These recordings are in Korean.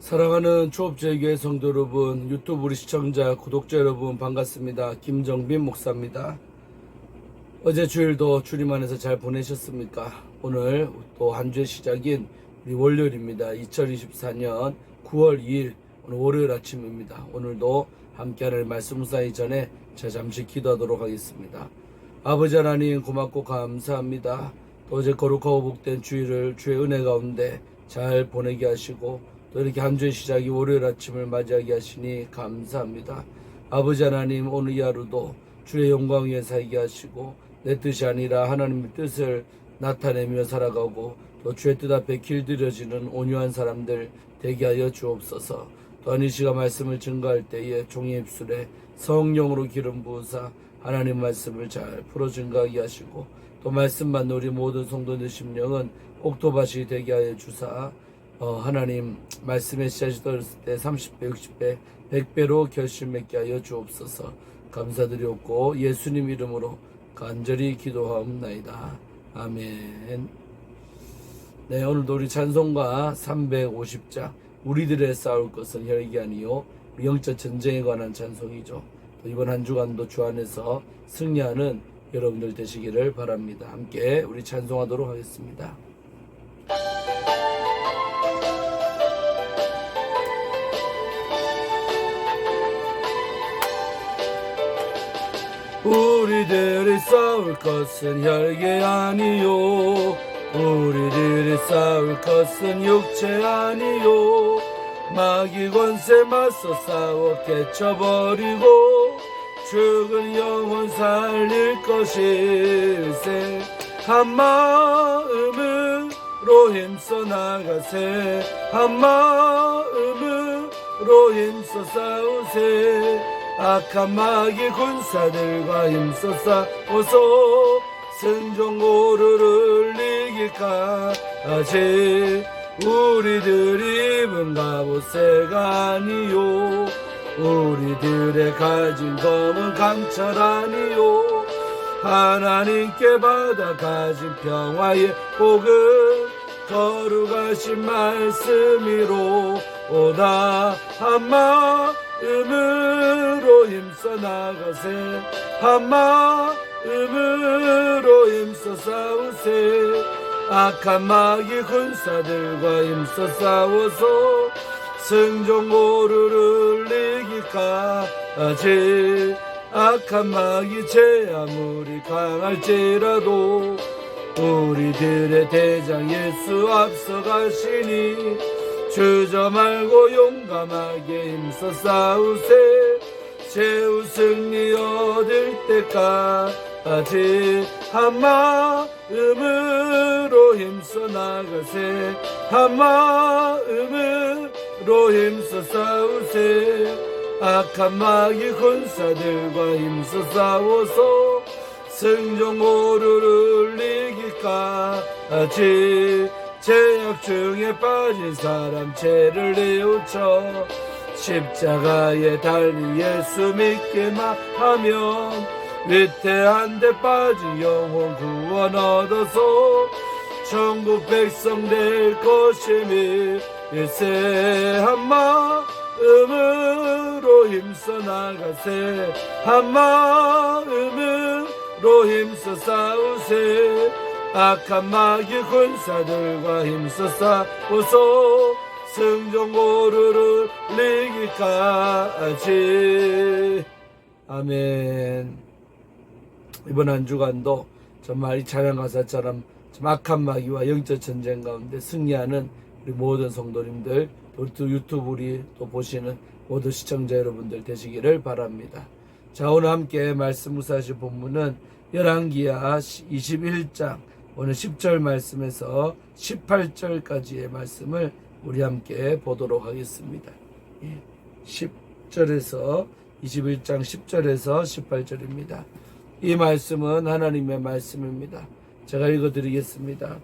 사랑하는 초업제교회 성도 여러분, 유튜브 우리 시청자, 구독자 여러분 반갑습니다. 김정빈 목사입니다. 어제 주일도 주님 안에서 잘 보내셨습니까? 오늘 또 한 주의 시작인 우리 월요일입니다. 2024년 9월 2일 오늘 월요일 아침입니다. 오늘도 함께 하나님 말씀 묵상하기 전에 제가 잠시 기도하도록 하겠습니다. 아버지 하나님 고맙고 감사합니다. 또 어제 거룩하고 복된 주일을 주의 은혜 가운데 잘 보내게 하시고 또 이렇게 한 주의 시작이 월요일 아침을 맞이하게 하시니 감사합니다. 아버지 하나님 오늘 이 하루도 주의 영광 위에 살게 하시고 내 뜻이 아니라 하나님의 뜻을 나타내며 살아가고 또 주의 뜻 앞에 길들여지는 온유한 사람들 되게 하여 주옵소서. 또한 이 시간 말씀을 증거할 때에 종의 입술에 성령으로 기름 부으사 하나님 말씀을 잘 풀어 증거하게 하시고 또 말씀만 우리 모든 성도들 심령은 옥토밭이 되게 하여 주사 하나님 말씀의 씨앗이 떨어졌을 때 30배, 60배, 100배로 결실 맺게 하여 주옵소서. 감사드렸고 예수님 이름으로 간절히 기도하옵나이다. 아멘. 네, 오늘도 우리 찬송가 350장 우리들의 싸울 것은 혈기 아니요 영적 전쟁에 관한 찬송이죠. 또 이번 한 주간도 주 안에서 승리하는 여러분들 되시기를 바랍니다. 함께 우리 찬송하도록 하겠습니다. 우리들이 싸울 것은 혈계 아니요 우리들이 싸울 것은 육체 아니요 마귀 권세 맞서 싸워 깨쳐버리고 죽은 영혼 살릴 것일세 한 마음으로 힘써 나가세 한 마음으로 힘써 싸우세 악한 마귀 군사들과 힘써 싸워서 승전고를 이기까지 우리들이 입은 갑옷새가 아니요 우리들의 가진 검은 강철 아니요 하나님께 받아 가진 평화의 복은 거룩하신 말씀이로 오다 한 마음으로 힘써 나가세 한 마음으로 힘써 싸우세 악한 마귀 군사들과 힘써 싸워서 승전고를 이기까지 악한 마귀 제 아무리 강할지라도 우리들의 대장 예수 앞서가시니 주저 말고 용감하게 힘써 싸우세 최후 승리 얻을 때까지 한 마음으로 힘써 나가세 한 마음으로 힘써 싸우세 악한 마귀 군사들과 힘써 싸워서 승전고를 이기까지 죄악 중에 빠진 사람 죄를 뉘우쳐 십자가에 달린 예수 믿기만 하면 위태한 데 빠진 영혼 구원 얻어서 천국 백성 될 것이니 일세 한 마음으로 힘써 나가세 한 마음으로 힘써 싸우세 악한 마귀 군사들과 힘써 싸워서 승전고를 이기까지 아멘. 이번 한 주간도 정말 이 찬양가사처럼 악한 마귀와 영적 전쟁 가운데 승리하는 우리 모든 성도님들 또 유튜브 우리 또 보시는 모든 시청자 여러분들 되시기를 바랍니다. 자, 오늘 함께 말씀 묵상하실 본문은 열왕기하 21장 오늘 10절 말씀에서 18절까지의 말씀을 우리 함께 보도록 하겠습니다. 10절에서 21장 10절에서 18절입니다. 이 말씀은 하나님의 말씀입니다. 제가 읽어드리겠습니다.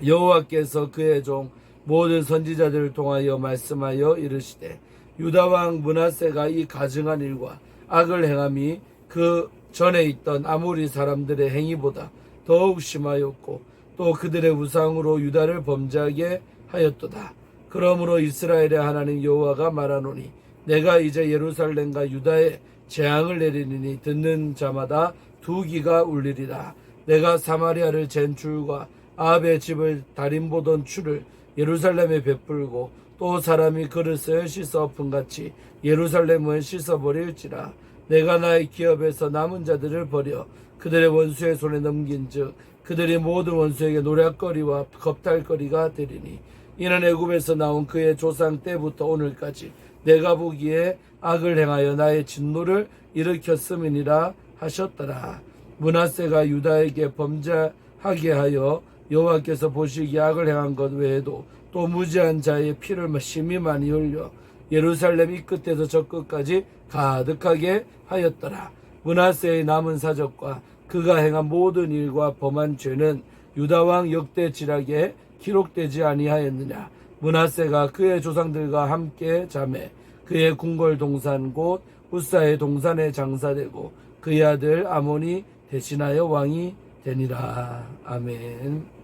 여호와께서 그의 종 모든 선지자들을 통하여 말씀하여 이르시되 유다왕 므낫세가 이 가증한 일과 악을 행함이 그 전에 있던 아모리 사람들의 행위보다 더욱 심하였고 또 그들의 우상으로 유다를 범죄하게 하였도다. 그러므로 이스라엘의 하나님 여호와가 말하노니 내가 이제 예루살렘과 유다에 재앙을 내리니 듣는 자마다 두 귀가 울리리라. 내가 사마리아를 잰 줄과 아합의 집을 다림 보던 추를 예루살렘에 베풀고 또 사람이 그릇을 씻어 엎은같이 예루살렘을 씻어버릴지라. 내가 나의 기업에서 남은 자들을 버려 그들의 원수의 손에 넘긴즉 그들이 모든 원수에게 노략거리와 겁탈거리가 되리니 이는 애굽에서 나온 그의 조상 때부터 오늘까지 내가 보기에 악을 행하여 나의 진노를 일으켰음이니라 하셨더라. 므낫세가 유다에게 범죄하게 하여 여호와께서 보시기에 악을 행한 것 외에도 또 무지한 자의 피를 심히 많이 흘려 예루살렘 이 끝에서 저 끝까지 가득하게 하였더라. 므낫세의 남은 사적과 그가 행한 모든 일과 범한 죄는 유다왕 역대 지략에 기록되지 아니하였느냐. 므낫세가 그의 조상들과 함께 자매 그의 궁궐 동산 곧 우사의 동산에 장사되고 그의 아들 아몬이 대신하여 왕이 되니라. 아멘.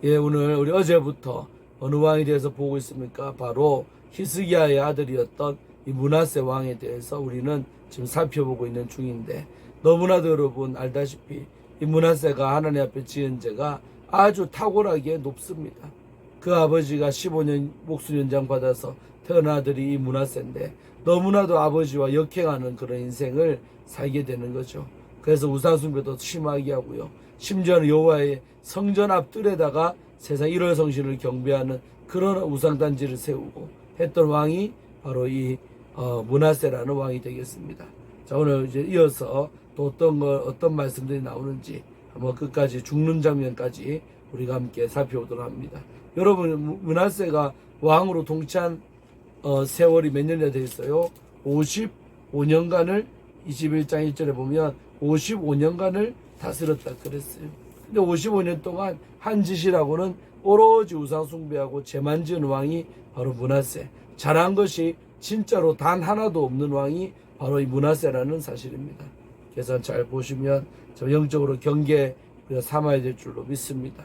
예, 오늘 우리 어제부터 어느 왕에 대해서 보고 있습니까? 바로 히스기야의 아들이었던 이 므낫세 왕에 대해서 우리는 지금 살펴보고 있는 중인데, 너무나도 여러분 알다시피 이 므낫세가 하나님 앞에 지은 죄가 아주 탁월하게 높습니다. 그 아버지가 15년 목수연장 받아서 태어난 아들이 이 므낫세인데 너무나도 아버지와 역행하는 그런 인생을 살게 되는 거죠. 그래서 우상숭배도 심하게 하고요. 심지어는 여호와의 성전 앞뜰에다가 세상 일월성신을 경배하는 그런 우상단지를 세우고 했던 왕이 바로 이 므낫세라는 왕이 되겠습니다. 자, 오늘 이제 이어서 또 어떤 말씀들이 나오는지 한번 끝까지 죽는 장면까지 우리가 함께 살펴보도록 합니다. 여러분, 므낫세가 왕으로 통치한 세월이 몇 년이나 되겠어요? 55년간을 21장 1절에 보면 55년간을 다스렸다 그랬어요. 근데 55년 동안 한 짓이라고는 오로지 우상 숭배하고 죄만 지은 왕이 바로 므낫세. 잘한 것이 진짜로 단 하나도 없는 왕이 바로 이 므낫세라는 사실입니다. 그래서 잘 보시면 저 영적으로 경계 삼아야 될 줄로 믿습니다.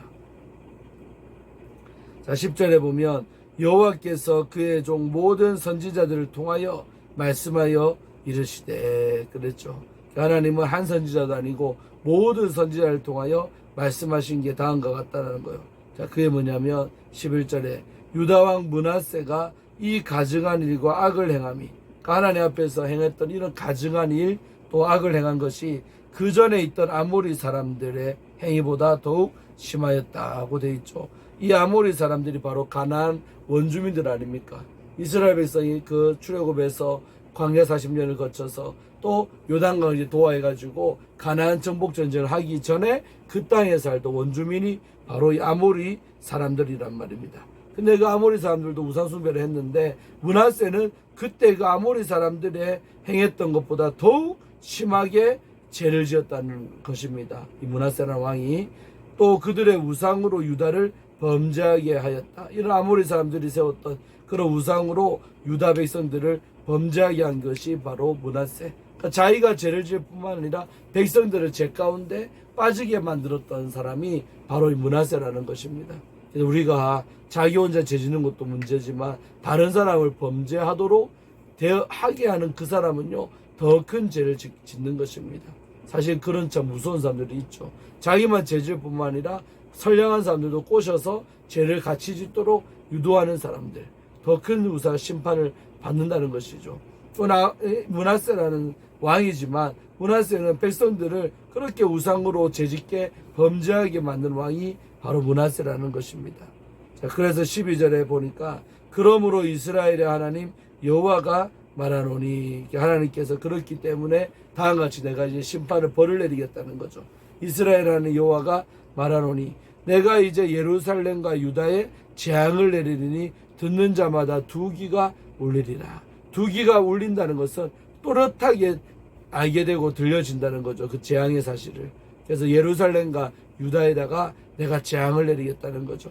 자, 10절에 보면 여호와께서 그의 종 모든 선지자들을 통하여 말씀하여 이르시되 그랬죠. 하나님은 한 선지자도 아니고 모든 선지자를 통하여 말씀하신 게 다음과 같다는 거예요. 자, 그게 뭐냐면 11절에 유다왕 므낫세가 이 가증한 일과 악을 행함이, 하나님 앞에서 행했던 이런 가증한 일 또 악을 행한 것이 그 전에 있던 아모리 사람들의 행위보다 더욱 심하였다고 되어 있죠. 이 아모리 사람들이 바로 가나안 원주민들 아닙니까? 이스라엘 백성이 그 출애굽에서 광야 40년을 거쳐서 또 요단강을 도하해가지고 가나안 정복 전쟁을 하기 전에 그 땅에 살던 원주민이 바로 이 아모리 사람들이란 말입니다. 근데 그 아모리 사람들도 우상숭배를 했는데 므낫세는 그때 그 아모리 사람들의 행했던 것보다 더욱 심하게 죄를 지었다는 것입니다. 이 므낫세라는 왕이 또 그들의 우상으로 유다를 범죄하게 하였다. 이런 아모리 사람들이 세웠던 그런 우상으로 유다 백성들을 범죄하게 한 것이 바로 므낫세. 그러니까 자기가 죄를 지을 뿐만 아니라 백성들을 죄 가운데 빠지게 만들었던 사람이 바로 이 므낫세라는 것입니다. 그래서 우리가 자기 혼자 죄 짓는 것도 문제지만 다른 사람을 범죄하도록 하게 하는 그 사람은요 더 큰 죄를 짓는 것입니다. 사실 그런 참 무서운 사람들이 있죠. 자기만 죄 지을 뿐만 아니라 선량한 사람들도 꼬셔서 죄를 같이 짓도록 유도하는 사람들, 더 큰 우상 심판을 받는다는 것이죠. 므낫세라는 왕이지만 므낫세는 백성들을 그렇게 우상으로 죄짓게 범죄하게 만든 왕이 바로 므낫세라는 것입니다. 자, 그래서 12절에 보니까 그러므로 이스라엘의 하나님 여호와가 말하노니, 하나님께서 그렇기 때문에 다음과 같이 내가 이제 심판을 벌을 내리겠다는 거죠. 이스라엘 하나님 여호와가 말하노니 내가 이제 예루살렘과 유다에 재앙을 내리니 듣는 자마다 두 귀가 울리리라. 두 귀가 울린다는 것은 또렷하게 알게 되고 들려진다는 거죠. 그 재앙의 사실을. 그래서 예루살렘과 유다에다가 내가 재앙을 내리겠다는 거죠.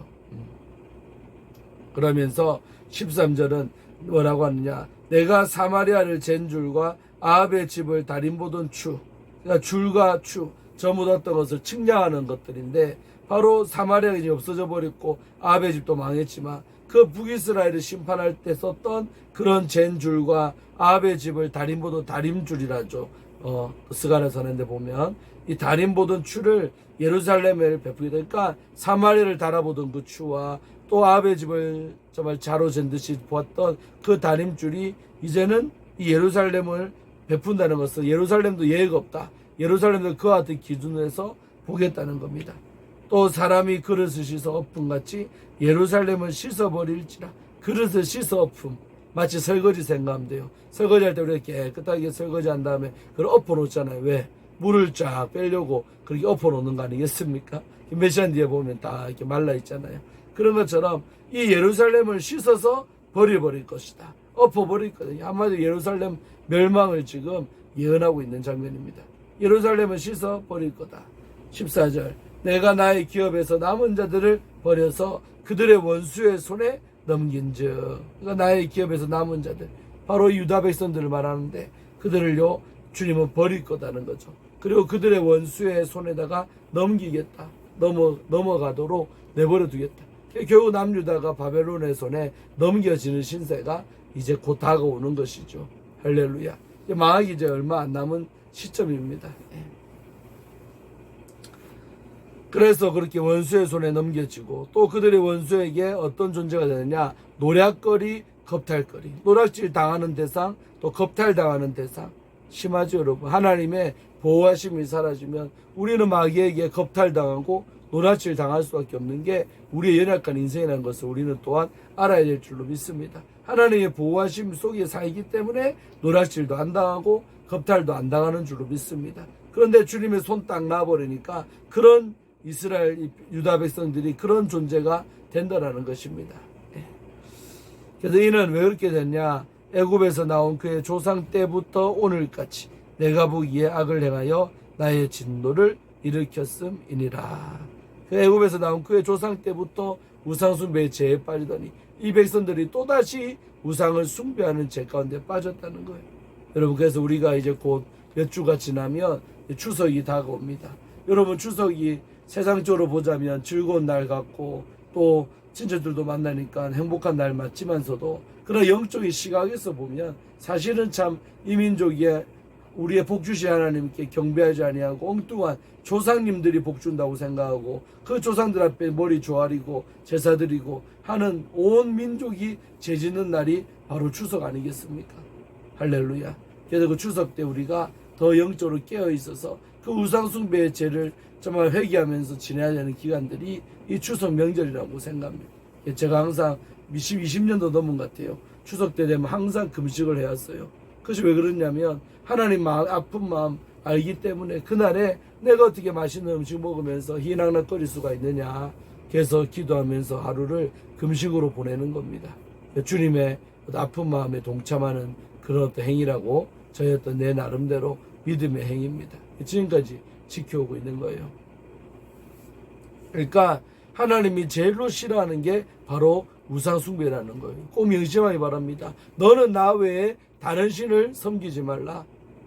그러면서 13절은 뭐라고 하느냐. 내가 사마리아를 잰 줄과 아합의 집을 다림 보던 추. 그러니까 줄과 추, 저 묻었던 것을 측량하는 것들인데 바로 사마리아가 이제 없어져 버렸고 아합의 집도 망했지만 그 북이스라엘을 심판할 때 썼던 그런 젠줄과 아합의 집을 다림보던 다림줄이라죠. 스가랴 선언에 보면 이 다림보던 추를 예루살렘에 베푸게 되니까 사마리아를 달아보던 그 추와 또 아합의 집을 정말 자로 잰 듯이 보았던 그 다림줄이 이제는 이 예루살렘을 베푼다는 것은 예루살렘도 예외가 없다. 예루살렘도 그와 같은 기준에서 보겠다는 겁니다. 또 사람이 그릇을 씻어 엎음같이 예루살렘을 씻어버릴지라. 그릇을 씻어 엎음. 마치 설거지 생각하면 돼요. 설거지할 때 우리가 깨끗하게 설거지한 다음에 그걸 엎어놓잖아요. 왜? 물을 쫙 빼려고 그렇게 엎어놓는 거 아니겠습니까? 몇 시간 뒤에 보면 다 이렇게 말라있잖아요. 그런 것처럼 이 예루살렘을 씻어서 버려버릴 것이다. 엎어버릴 거거든요. 한마디로 예루살렘 멸망을 지금 예언하고 있는 장면입니다. 예루살렘을 씻어 버릴 거다. 14절 내가 나의 기업에서 남은 자들을 버려서 그들의 원수의 손에 넘긴즉. 그러니까 나의 기업에서 남은 자들 바로 유다 백성들을 말하는데 그들을요 주님은 버릴 거다는 거죠. 그리고 그들의 원수의 손에다가 넘기겠다. 넘어가도록 내버려 두겠다. 결국 남유다가 바벨론의 손에 넘겨지는 신세가 이제 곧 다가오는 것이죠. 할렐루야. 망하기 이제 얼마 안 남은 시점입니다. 그래서 그렇게 원수의 손에 넘겨지고 또 그들의 원수에게 어떤 존재가 되느냐. 노략거리, 겁탈거리. 노략질 당하는 대상, 또 겁탈당하는 대상. 심하죠 여러분. 하나님의 보호하심이 사라지면 우리는 마귀에게 겁탈당하고 노략질 당할 수밖에 없는 게 우리의 연약한 인생이라는 것을 우리는 또한 알아야 될 줄로 믿습니다. 하나님의 보호하심 속에 살기 때문에 노략질도 안 당하고 겁탈도 안 당하는 줄로 믿습니다. 그런데 주님의 손 딱 놔버리니까 그런 이스라엘 유다 백성들이 그런 존재가 된다라는 것입니다. 그래서 이는 왜 그렇게 됐냐. 애굽에서 나온 그의 조상 때부터 오늘까지 내가 보기에 악을 행하여 나의 진노를 일으켰음이니라. 애굽에서 나온 그의 조상 때부터 우상숭배의 죄에 빠지더니 이 백성들이 또다시 우상을 숭배하는 죄 가운데 빠졌다는 거예요. 여러분 그래서 우리가 이제 곧 몇 주가 지나면 추석이 다가옵니다. 여러분 추석이 세상적으로 보자면 즐거운 날 같고 또 친척들도 만나니까 행복한 날 맞지만서도 그런 영적인 시각에서 보면 사실은 참 이 민족이 우리의 복주신 하나님께 경배하지 아니하고 엉뚱한 조상님들이 복준다고 생각하고 그 조상들 앞에 머리 조아리고 제사 드리고 하는 온 민족이 죄짓는 날이 바로 추석 아니겠습니까? 할렐루야. 그래서 그 추석 때 우리가 더 영적으로 깨어 있어서 그 우상숭배의 죄를 정말 회개하면서 지내야 되는 기간들이 이 추석 명절이라고 생각합니다. 제가 항상 20년도 넘은 것 같아요. 추석 때 되면 항상 금식을 해왔어요. 그것이 왜 그러냐면 하나님 마음, 아픈 마음 알기 때문에 그날에 내가 어떻게 맛있는 음식 먹으면서 희낙낙거릴 수가 있느냐. 그래서 기도하면서 하루를 금식으로 보내는 겁니다. 주님의 아픈 마음에 동참하는 그런 어떤 행위라고 저의 어떤 내 나름대로 믿음의 행위입니다. 지금까지 지켜오고 있는 거예요. 그러니까 하나님이 제일로 싫어하는 게 바로 우상숭배라는 거예요. 꼭 명심하기 바랍니다. 너는 나 외에 다른 신을 섬기지 말라.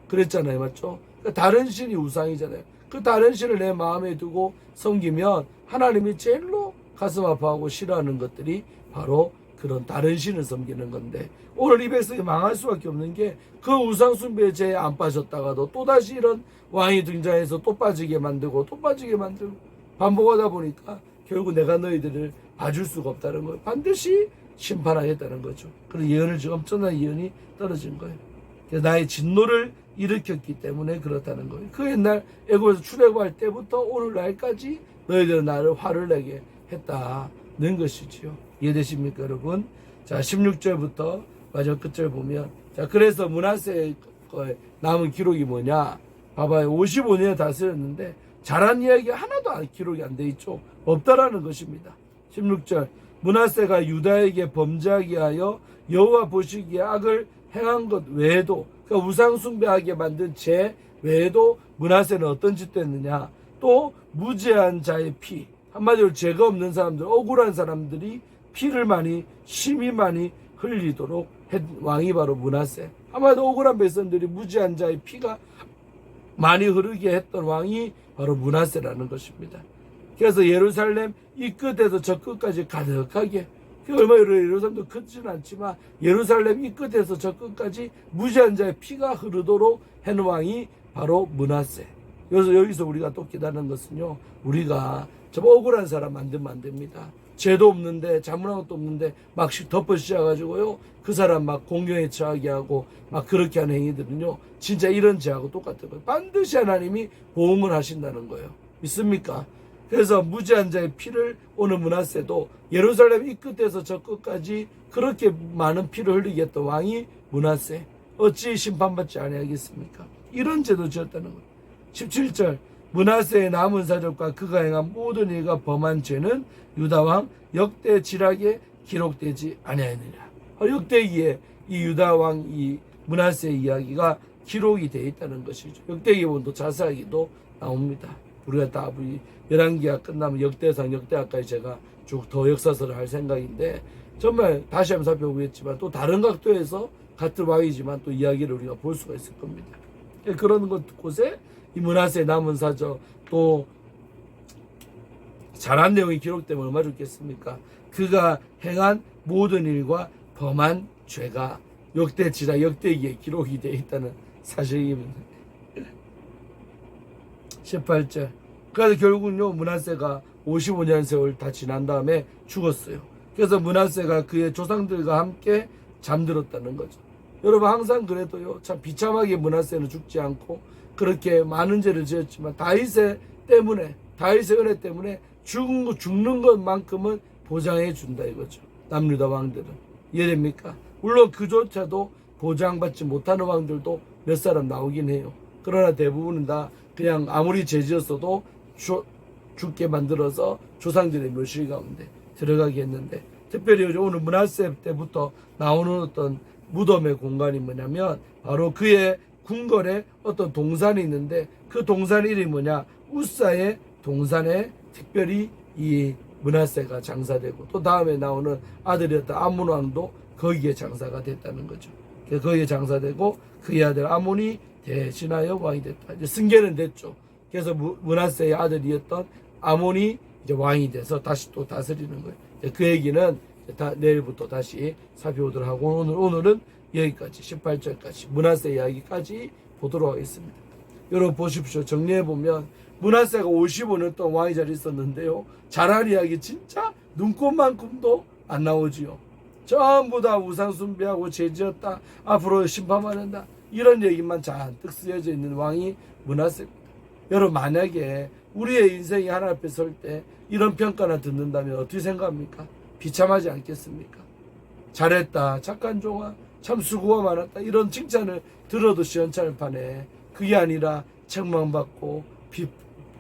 그랬잖아요. 맞죠? 그러니까 다른 신이 우상이잖아요. 그 다른 신을 내 마음에 두고 섬기면 하나님이 제일로 가슴 아파하고 싫어하는 것들이 바로 그런 다른 신을 섬기는 건데 오늘 이 백성이 망할 수밖에 없는 게 그 우상숭배에 죄에 안 빠졌다가도 또다시 이런 왕이 등장해서 또 빠지게 만들고 또 빠지게 만들고 반복하다 보니까 결국 내가 너희들을 봐줄 수가 없다는 거예요. 반드시 심판하겠다는 거죠. 그런 예언을 지금 엄청난 예언이 떨어진 거예요. 그래서 나의 진노를 일으켰기 때문에 그렇다는 거예요. 그 옛날 애굽에서 출애굽할 때부터 오늘날까지 너희들은 나를 화를 내게 했다는 것이지요. 이해되십니까 여러분? 자 16절부터 마지막 끝절 보면 자 그래서 므낫세의 남은 기록이 뭐냐. 봐봐요. 55년을 다스렸는데 잘한 이야기 하나도 기록이 안 돼 있죠. 없다라는 것입니다. 16절 므낫세가 유다에게 범죄하게 하여 여호와 보시기에 악을 행한 것 외에도 그러니까 우상 숭배하게 만든 죄 외에도 므낫세는 어떤 짓도 했느냐. 또 무죄한 자의 피 한마디로 죄가 없는 사람들 억울한 사람들이 피를 심히 많이 흘리도록 한 왕이 바로 므낫세. 한마디로 억울한 백성들이 무죄한 자의 피가 많이 흐르게 했던 왕이 바로 므낫세라는 것입니다. 그래서 예루살렘 이 끝에서 저 끝까지 가득하게, 얼마 예루살렘도 크지는 않지만 예루살렘 이 끝에서 저 끝까지 무지한 자의 피가 흐르도록 한 왕이 바로 므낫세. 그래서 여기서 우리가 또 깨달은 것은요, 우리가 좀 억울한 사람 만들면 안 됩니다. 죄도 없는데, 잘못한 것도 없는데 막 덮어 씌워가지고요, 그 사람 막 공경에 처하게 하고 막 그렇게 하는 행위들은요, 진짜 이런 죄하고 똑같은 거예요. 반드시 하나님이 보응을 하신다는 거예요. 믿습니까? 그래서 무지한 자의 피를 오늘 므낫세도 예루살렘 이 끝에서 저 끝까지 그렇게 많은 피를 흘리게 했던 왕이 므낫세, 어찌 심판받지 아니하겠습니까? 이런 죄도 지었다는 거예요. 17절, 므낫세의 남은 사적과 그가 행한 모든 일과 범한 죄는 유다왕 역대지락에 기록되지 아니하느니라. 역대기에 이 유다왕 이 므낫세의 이야기가 기록이 되어 있다는 것이죠. 역대기에 보면 또 자세하게도 나옵니다. 우리가 다 열왕기가 끝나면 역대상, 역대하까지 제가 쭉 더 역사서를 할 생각인데, 정말 다시 한번 살펴보겠지만 또 다른 각도에서 같은 왕이지만 또 이야기를 우리가 볼 수가 있을 겁니다. 그런 곳에 이 므낫세의 남은 사적, 또 잘한 내용이 기록되면 얼마나 좋겠습니까? 그가 행한 모든 일과 범한 죄가 역대지라 역대기에 기록이 되어 있다는 사실입니다. 18절, 그래서 결국은요, 므낫세가 55년 세월 다 지난 다음에 죽었어요. 그래서 므낫세가 그의 조상들과 함께 잠들었다는 거죠. 여러분, 항상 그래도요, 참 비참하게 므낫세는 죽지 않고 그렇게 많은 죄를 지었지만 다윗의 은혜 때문에 죽는 것만큼은 보장해 준다 이거죠. 남유다 왕들은. 이해됩니까? 물론 그조차도 보장받지 못하는 왕들도 몇 사람 나오긴 해요. 그러나 대부분은 다 그냥 아무리 죄 지었어도 죽게 만들어서 조상들의 묘실 가운데 들어가게 했는데, 특별히 오늘 므낫세 때부터 나오는 어떤 무덤의 공간이 뭐냐면 바로 그의 궁궐에 어떤 동산이 있는데, 그 동산 이름이 뭐냐, 우사의 동산에 특별히 이 므낫세가 장사되고, 또 다음에 나오는 아들이었던 아몬 왕도 거기에 장사가 됐다는 거죠. 거기에 장사되고 그의 아들 아몬이 대신하여 왕이 됐다. 이제 승계는 됐죠. 그래서 므낫세의 아들이었던 아몬이 이제 왕이 돼서 다시 또 다스리는 거예요. 그 얘기는 내일부터 다시 살펴보도록 하고, 오늘은 여기까지 18절까지 므낫세 이야기까지 보도록 하겠습니다. 여러분 보십시오. 정리해보면 므낫세가 55년 동안 왕이 자리에 있었는데요, 잘할 이야기 진짜 눈꽃만큼도 안 나오지요. 전부 다 우상 숭배하고 죄지었다, 앞으로 심판받는다, 이런 얘기만 잔뜩 쓰여져 있는 왕이 므낫세입니다. 여러분, 만약에 우리의 인생이 하나님 앞에 설 때 이런 평가나 듣는다면 어떻게 생각합니까? 비참하지 않겠습니까? 잘했다, 착한 종아, 참 수고가 많았다, 이런 칭찬을 들어도 시원찮을 판에 그게 아니라 책망받고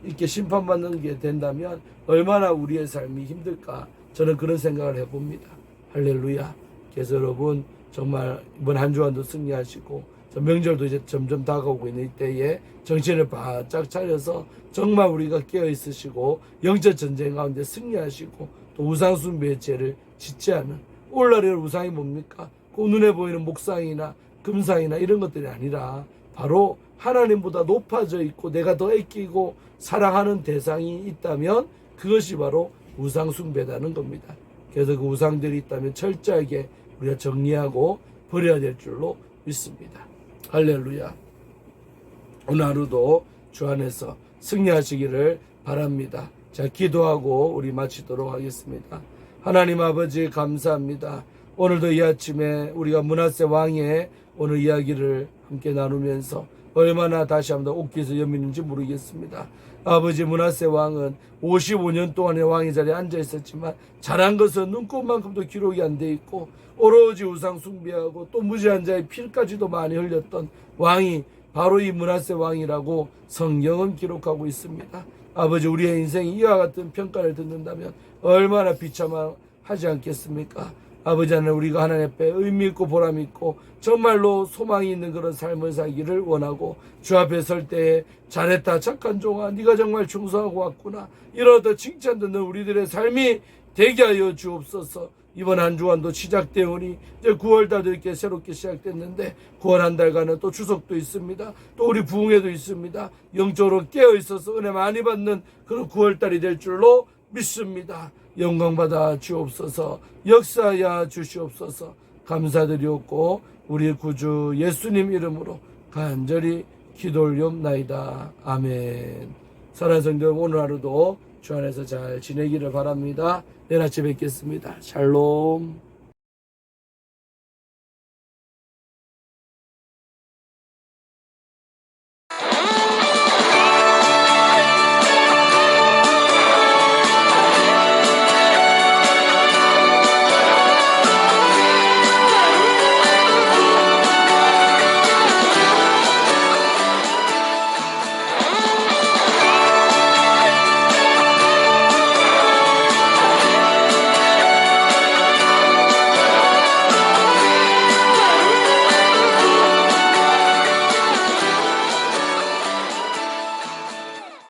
이렇게 심판받는 게 된다면 얼마나 우리의 삶이 힘들까, 저는 그런 생각을 해봅니다. 할렐루야. 그래서 여러분, 정말 이번 한 주간도 승리하시고, 명절도 이제 점점 다가오고 있는 이때에 정신을 바짝 차려서 정말 우리가 깨어있으시고 영적 전쟁 가운데 승리하시고, 또 우상숭배의 죄를 짓지 않은, 오늘날의 우상이 뭡니까? 그 눈에 보이는 목상이나 금상이나 이런 것들이 아니라 바로 하나님보다 높아져 있고 내가 더 애끼고 사랑하는 대상이 있다면 그것이 바로 우상숭배라는 겁니다. 그래서 그 우상들이 있다면 철저하게 우리가 정리하고 버려야 될 줄로 믿습니다. 할렐루야. 오늘 하루도 주 안에서 승리하시기를 바랍니다. 자, 기도하고 우리 마치도록 하겠습니다. 하나님 아버지, 감사합니다. 오늘도 이 아침에 우리가 므낫세 왕의 오늘 이야기를 함께 나누면서 얼마나 다시 한번 옷깃을 여미는지 모르겠습니다. 아버지, 므낫세 왕은 55년 동안의 왕의 자리에 앉아 있었지만 잘한 것은 눈꽃만큼도 기록이 안 돼 있고, 오로지 우상 숭배하고 또 무지한 자의 피까지도 많이 흘렸던 왕이 바로 이 므낫세 왕이라고 성경은 기록하고 있습니다. 아버지, 우리의 인생이 이와 같은 평가를 듣는다면 얼마나 비참하지 않겠습니까? 아버지 하나님, 우리가 하나님 앞에 의미 있고 보람 있고 정말로 소망이 있는 그런 삶을 살기를 원하고, 주 앞에 설 때에 잘했다, 착한 종아, 네가 정말 충성하고 왔구나, 이런 어떤 칭찬 듣는 우리들의 삶이 되게 하여 주옵소서. 이번 한 주간도 시작되오니 이제 9월달도 이렇게 새롭게 시작됐는데 9월 한 달간은 또 추석도 있습니다. 또 우리 부흥회도 있습니다. 영적으로 깨어 있어서 은혜 많이 받는 그런 9월달이 될 줄로 믿습니다. 영광 받아 주옵소서. 역사하여 주시옵소서. 감사드리옵고 우리 구주 예수님 이름으로 간절히 기도 올리옵나이다. 아멘. 사랑하는 성도 오늘 하루도 주 안에서 잘 지내기를 바랍니다. 내일 아침에 뵙겠습니다. 샬롬.